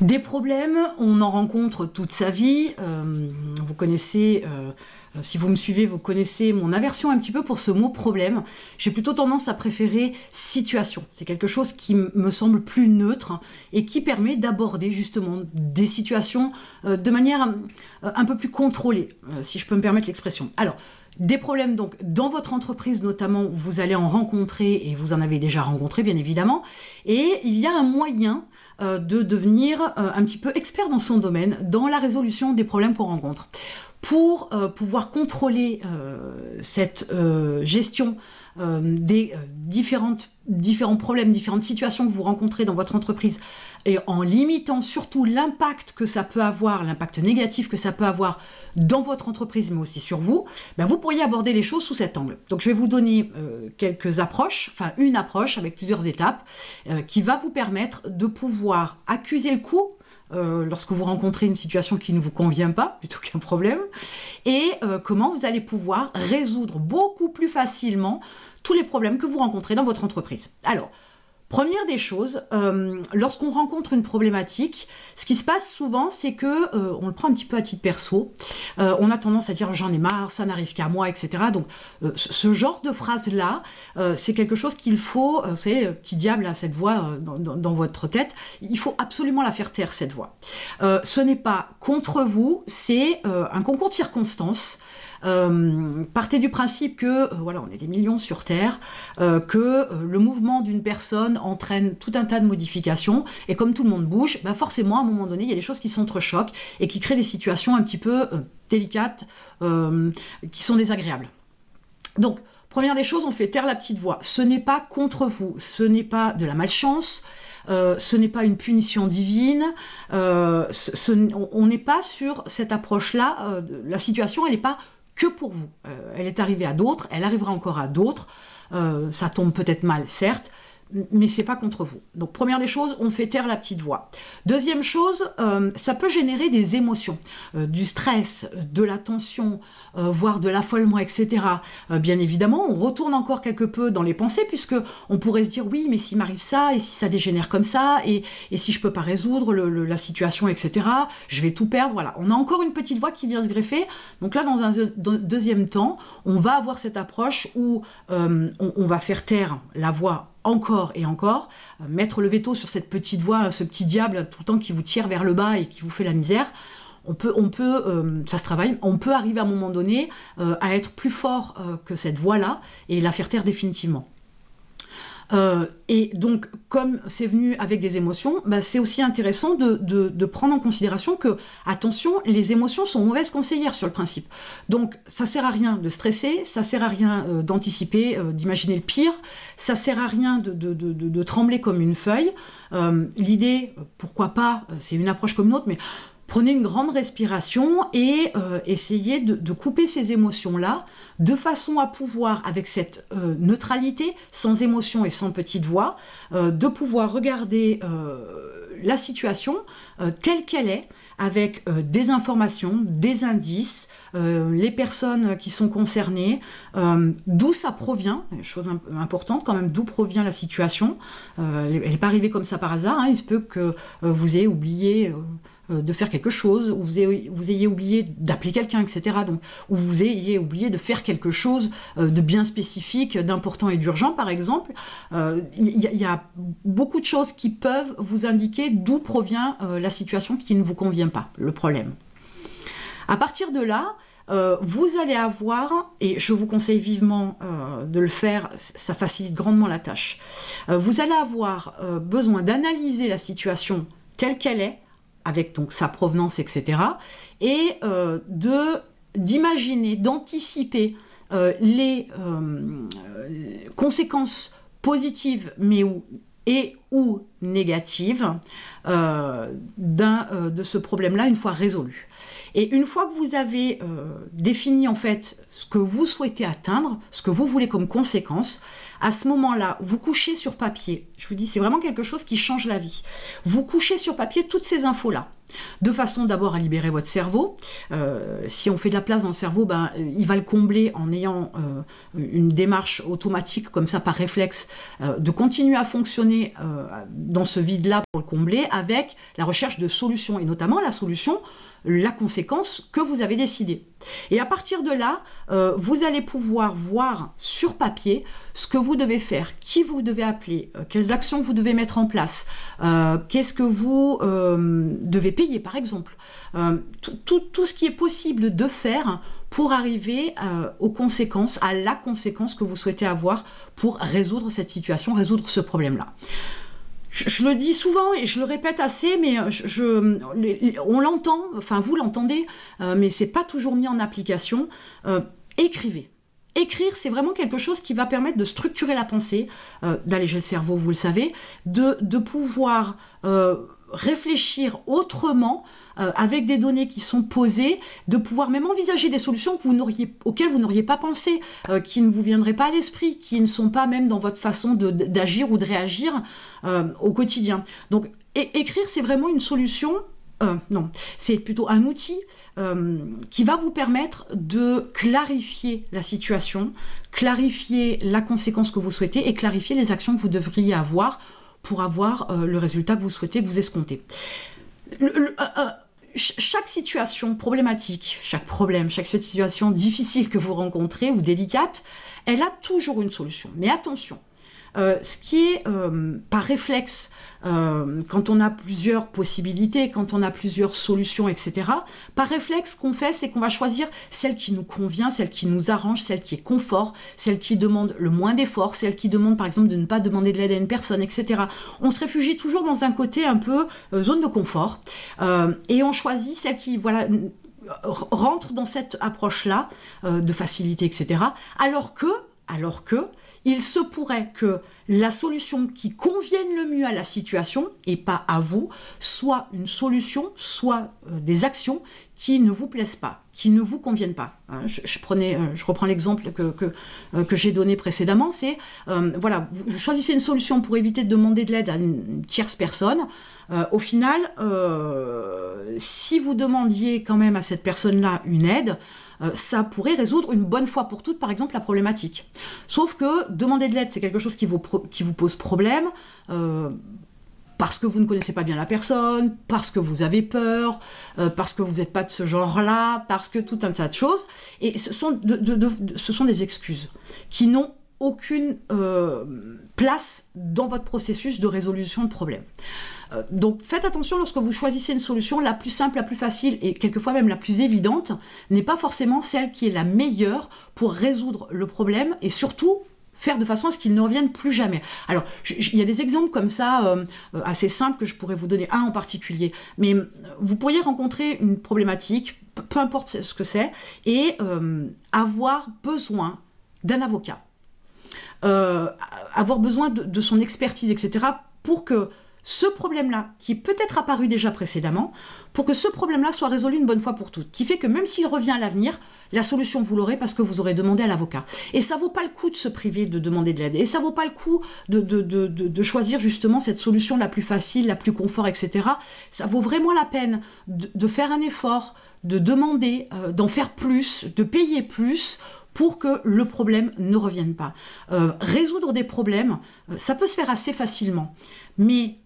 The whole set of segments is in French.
Des problèmes, on en rencontre toute sa vie. Vous connaissez, si vous me suivez, vous connaissez mon aversion un petit peu pour ce mot problème. J'ai plutôt tendance à préférer situation. C'est quelque chose qui me semble plus neutre et qui permet d'aborder justement des situations de manière un peu plus contrôlée, si je peux me permettre l'expression. Alors, des problèmes donc dans votre entreprise notamment, vous allez en rencontrer et vous en avez déjà rencontré bien évidemment. Et il y a un moyen de devenir un petit peu expert dans son domaine, dans la résolution des problèmes qu'on rencontre. Pour pouvoir contrôler cette gestion des différents problèmes, différentes situations que vous rencontrez dans votre entreprise, et en limitant surtout l'impact que ça peut avoir, l'impact négatif que ça peut avoir dans votre entreprise, mais aussi sur vous, ben vous pourriez aborder les choses sous cet angle. Donc je vais vous donner quelques approches, enfin une approche avec plusieurs étapes, qui va vous permettre de pouvoir accuser le coup lorsque vous rencontrez une situation qui ne vous convient pas, plutôt qu'un problème, et comment vous allez pouvoir résoudre beaucoup plus facilement tous les problèmes que vous rencontrez dans votre entreprise. Alors, première des choses, lorsqu'on rencontre une problématique, ce qui se passe souvent, c'est que on le prend un petit peu à titre perso. On a tendance à dire j'en ai marre, ça n'arrive qu'à moi, etc. Donc ce genre de phrase-là, c'est quelque chose qu'il faut, vous savez, petit diable à cette voix dans votre tête, il faut absolument la faire taire, cette voix. Ce n'est pas contre vous, c'est un concours de circonstances. Partez du principe que voilà, on est des millions sur Terre, que le mouvement d'une personne entraîne tout un tas de modifications, et comme tout le monde bouge, ben forcément à un moment donné il y a des choses qui s'entrechoquent et qui créent des situations un petit peu délicates, qui sont désagréables. Donc première des choses, on fait taire la petite voix. Ce n'est pas contre vous, ce n'est pas de la malchance. Ce n'est pas une punition divine, on n'est pas sur cette approche-là, la situation elle n'est pas que pour vous. Elle est arrivée à d'autres, elle arrivera encore à d'autres, ça tombe peut-être mal, certes, mais c'est pas contre vous. Donc première des choses, on fait taire la petite voix. Deuxième chose, ça peut générer des émotions, du stress, de la tension, voire de l'affolement, etc. Bien évidemment, on retourne encore quelque peu dans les pensées, puisque on pourrait se dire oui, mais s'il m'arrive ça, et si ça dégénère comme ça, et si je peux pas résoudre la situation, etc., je vais tout perdre. Voilà, on a encore une petite voix qui vient se greffer. Donc là, dans un deuxième temps, on va avoir cette approche où on va faire taire la voix encore et encore, mettre le veto sur cette petite voix, ce petit diable tout le temps qui vous tire vers le bas et qui vous fait la misère. Ça se travaille, on peut arriver à un moment donné à être plus fort que cette voix-là et la faire taire définitivement. Et donc, comme c'est venu avec des émotions, bah, c'est aussi intéressant de prendre en considération que, attention, les émotions sont mauvaises conseillères sur le principe. Donc, ça sert à rien de stresser, ça sert à rien d'anticiper, d'imaginer le pire, ça sert à rien de trembler comme une feuille. L'idée, pourquoi pas, c'est une approche comme une autre, mais prenez une grande respiration et essayez de couper ces émotions-là de façon à pouvoir, avec cette neutralité, sans émotion et sans petite voix, de pouvoir regarder la situation telle qu'elle est, avec des informations, des indices, les personnes qui sont concernées, d'où ça provient, chose importante quand même, d'où provient la situation. Elle n'est pas arrivée comme ça par hasard, hein, il se peut que vous ayez oublié de faire quelque chose, ou vous ayez oublié d'appeler quelqu'un, etc. Donc, ou vous ayez oublié de faire quelque chose de bien spécifique, d'important et d'urgent, par exemple. Il y a beaucoup de choses qui peuvent vous indiquer d'où provient la situation qui ne vous convient pas, le problème. À partir de là, vous allez avoir, et je vous conseille vivement de le faire, ça facilite grandement la tâche, vous allez avoir besoin d'analyser la situation telle qu'elle est, avec donc sa provenance, etc., et d'imaginer, d'anticiper les conséquences positives ou négatives de ce problème-là une fois résolu. Et une fois que vous avez défini en fait ce que vous souhaitez atteindre, ce que vous voulez comme conséquence, à ce moment-là, vous couchez sur papier. Je vous dis, c'est vraiment quelque chose qui change la vie. Vous couchez sur papier toutes ces infos-là. De façon d'abord à libérer votre cerveau. Si on fait de la place dans le cerveau, il va le combler en ayant une démarche automatique, comme ça par réflexe, de continuer à fonctionner dans ce vide-là pour le combler avec la recherche de solutions, et notamment la solution, la conséquence que vous avez décidé. Et à partir de là, vous allez pouvoir voir sur papier ce que vous devez faire, qui vous devez appeler, quelles actions vous devez mettre en place, qu'est-ce que vous devez payer par exemple. Tout ce qui est possible de faire pour arriver aux conséquences, à la conséquence que vous souhaitez avoir pour résoudre cette situation, résoudre ce problème-là. Je le dis souvent et je le répète assez, mais on l'entend, enfin vous l'entendez, mais c'est pas toujours mis en application. Écrivez. Écrire, c'est vraiment quelque chose qui va permettre de structurer la pensée, d'alléger le cerveau, vous le savez, de pouvoir réfléchir autrement, avec des données qui sont posées, de pouvoir même envisager des solutions auxquelles vous n'auriez pas pensé, qui ne vous viendraient pas à l'esprit, qui ne sont pas même dans votre façon d'agir ou de réagir au quotidien. Donc écrire, c'est vraiment une solution, non, c'est plutôt un outil qui va vous permettre de clarifier la situation, clarifier la conséquence que vous souhaitez et clarifier les actions que vous devriez avoir pour avoir le résultat que vous souhaitez, que vous escomptez. Chaque situation problématique, chaque problème, chaque situation difficile que vous rencontrez ou délicate, elle a toujours une solution. Mais attention, ce qui est par réflexe, quand on a plusieurs possibilités, quand on a plusieurs solutions, etc., par réflexe, ce qu'on fait, c'est qu'on va choisir celle qui nous convient, celle qui nous arrange, celle qui est confort, celle qui demande le moins d'efforts, celle qui demande par exemple de ne pas demander de l'aide à une personne, etc. On se réfugie toujours dans un côté un peu zone de confort, et on choisit celle qui, voilà, rentre dans cette approche-là de facilité, etc. Alors que il se pourrait que la solution qui convienne le mieux à la situation, et pas à vous, soit une solution, soit des actions qui ne vous plaisent pas, qui ne vous conviennent pas. Je reprends l'exemple que j'ai donné précédemment, c'est, voilà, vous choisissez une solution pour éviter de demander de l'aide à une tierce personne. Au final, si vous demandiez quand même à cette personne-là une aide, ça pourrait résoudre une bonne fois pour toutes, par exemple, la problématique. Sauf que demander de l'aide, c'est quelque chose qui vous pose problème, parce que vous ne connaissez pas bien la personne, parce que vous avez peur, parce que vous n'êtes pas de ce genre-là, parce que tout un tas de choses. Et ce sont des excuses qui n'ont aucune place dans votre processus de résolution de problème. Donc faites attention lorsque vous choisissez une solution, la plus simple, la plus facile et quelquefois même la plus évidente n'est pas forcément celle qui est la meilleure pour résoudre le problème et surtout faire de façon à ce qu'il ne revienne plus jamais. Alors, il y a des exemples comme ça, assez simples, que je pourrais vous donner un en particulier, mais vous pourriez rencontrer une problématique, peu importe ce que c'est, et avoir besoin d'un avocat, avoir besoin de son expertise, etc., pour que ce problème-là, qui est peut-être apparu déjà précédemment, pour que ce problème-là soit résolu une bonne fois pour toutes, qui fait que même s'il revient à l'avenir, la solution vous l'aurez parce que vous aurez demandé à l'avocat. Et ça vaut pas le coup de se priver de demander de l'aide, et ça vaut pas le coup de choisir justement cette solution la plus facile, la plus confort, etc. Ça vaut vraiment la peine de faire un effort, de demander, d'en faire plus, de payer plus, pour que le problème ne revienne pas. Résoudre des problèmes, ça peut se faire assez facilement, mais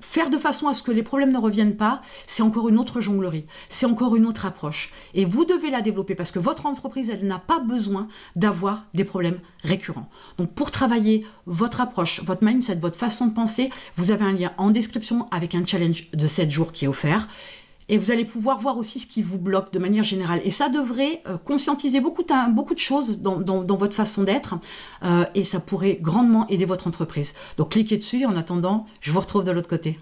faire de façon à ce que les problèmes ne reviennent pas, c'est encore une autre jonglerie, c'est encore une autre approche. Et vous devez la développer parce que votre entreprise, elle n'a pas besoin d'avoir des problèmes récurrents. Donc pour travailler votre approche, votre mindset, votre façon de penser, vous avez un lien en description avec un challenge de 7 jours qui est offert. Et vous allez pouvoir voir aussi ce qui vous bloque de manière générale. Et ça devrait conscientiser beaucoup de choses dans votre façon d'être. Et ça pourrait grandement aider votre entreprise. Donc cliquez dessus. En attendant, je vous retrouve de l'autre côté.